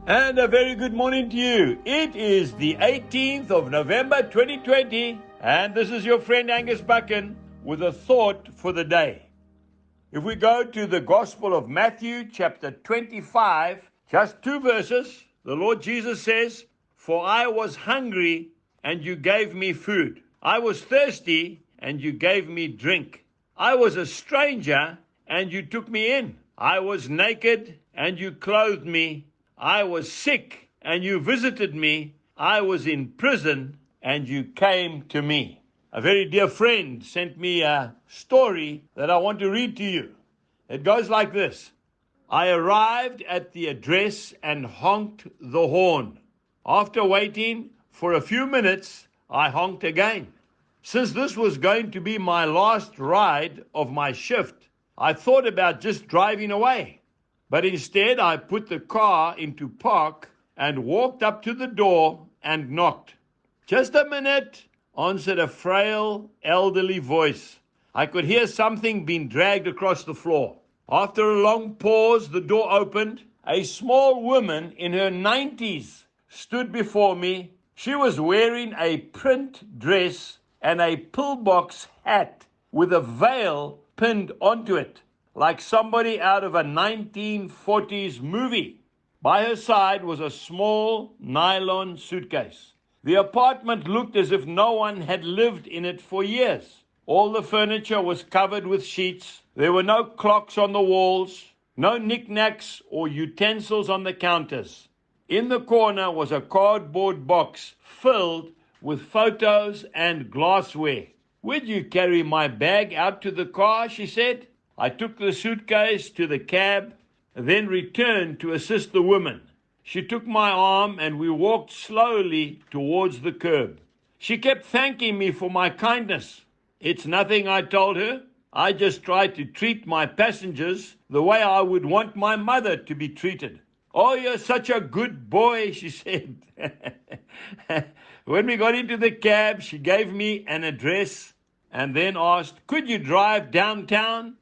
And a very good morning to you. It is the 18th of November 2020, and this is your friend Angus Buchan with a thought for the day. If we go to the Gospel of Matthew, chapter 25, just 2 verses, the Lord Jesus says, "For I was hungry, and you gave me food. I was thirsty, and you gave me drink. I was a stranger, and you took me in. I was naked, and you clothed me. I was sick, and you visited me. I was in prison, and you came to me." A very dear friend sent me a story that I want to read to you. It goes like this. I arrived at the address and honked the horn. After waiting for a few minutes, I honked again. Since this was going to be my last ride of my shift, I thought about just driving away. But instead, I put the car into park and walked up to the door and knocked. "Just a minute," answered a frail, elderly voice. I could hear something being dragged across the floor. After a long pause, the door opened. A small woman in her 90s stood before me. She was wearing a print dress and a pillbox hat with a veil pinned onto it, like somebody out of a 1940s movie. By her side was a small nylon suitcase. The apartment looked as if no one had lived in it for years. All the furniture was covered with sheets. There were no clocks on the walls, no knickknacks or utensils on the counters. In the corner was a cardboard box filled with photos and glassware. "Would you carry my bag out to the car?" she said. I took the suitcase to the cab, then returned to assist the woman. She took my arm and we walked slowly towards the curb. She kept thanking me for my kindness. "It's nothing," I told her. "I just try to treat my passengers the way I would want my mother to be treated." "Oh, you're such a good boy," she said. When we got into the cab, she gave me an address and then asked, "Could you drive downtown?"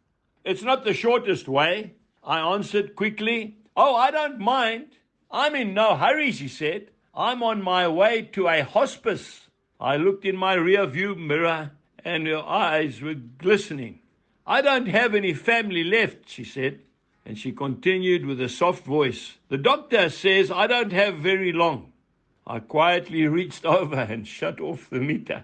"It's not the shortest way," I answered quickly. "Oh, I don't mind. I'm in no hurry," she said. "I'm on my way to a hospice." I looked in my rear view mirror and her eyes were glistening. "I don't have any family left," she said. And she continued with a soft voice, "The doctor says I don't have very long." I quietly reached over and shut off the meter.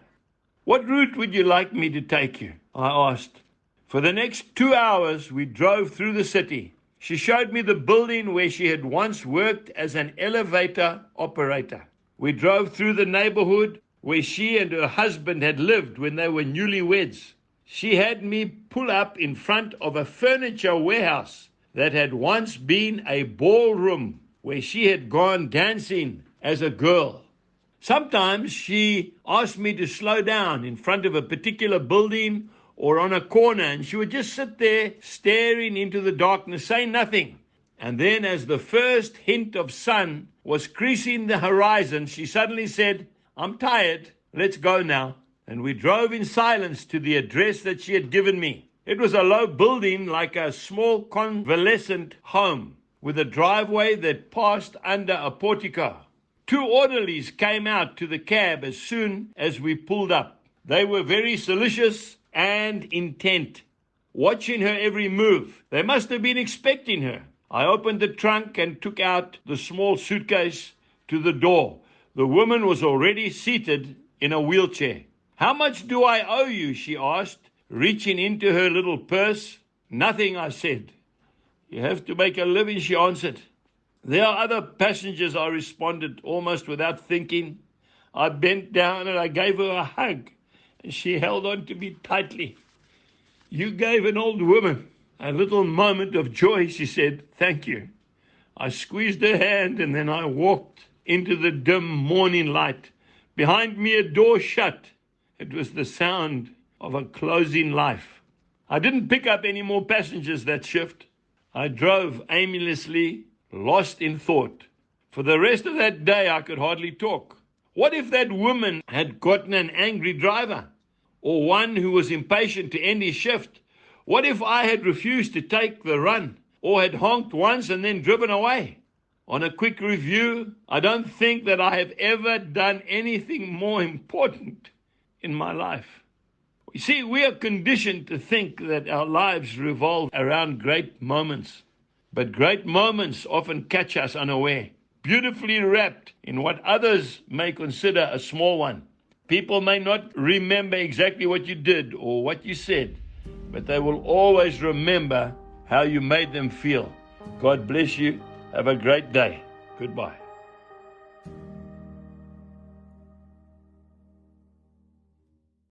"What route would you like me to take you?" I asked. For the next 2 hours, we drove through the city. She showed me the building where she had once worked as an elevator operator. We drove through the neighborhood where she and her husband had lived when they were newlyweds. She had me pull up in front of a furniture warehouse that had once been a ballroom where she had gone dancing as a girl. Sometimes she asked me to slow down in front of a particular building or on a corner, and she would just sit there staring into the darkness, saying nothing. And then as the first hint of sun was creasing the horizon, she suddenly said, "I'm tired, let's go now." And we drove in silence to the address that she had given me. It was a low building like a small convalescent home, with a driveway that passed under a portico. 2 orderlies came out to the cab as soon as we pulled up. They were very solicitous and intent, watching her every move. They must have been expecting her. I opened the trunk and took out the small suitcase to the door. The woman was already seated in a wheelchair. "How much do I owe you?" she asked, reaching into her little purse. "Nothing," I said. "You have to make a living," she answered. "There are other passengers," I responded, almost without thinking. I bent down and I gave her a hug, and she held on to me tightly. "You gave an old woman a little moment of joy," she said. "Thank you." I squeezed her hand and then I walked into the dim morning light. Behind me a door shut. It was the sound of a closing life. I didn't pick up any more passengers that shift. I drove aimlessly, lost in thought. For the rest of that day I could hardly talk. What if that woman had gotten an angry driver, or one who was impatient to end his shift? What if I had refused to take the run, or had honked once and then driven away? On a quick review, I don't think that I have ever done anything more important in my life. You see, we are conditioned to think that our lives revolve around great moments. But great moments often catch us unaware, beautifully wrapped in what others may consider a small one. People may not remember exactly what you did or what you said, but they will always remember how you made them feel. God bless you. Have a great day. Goodbye.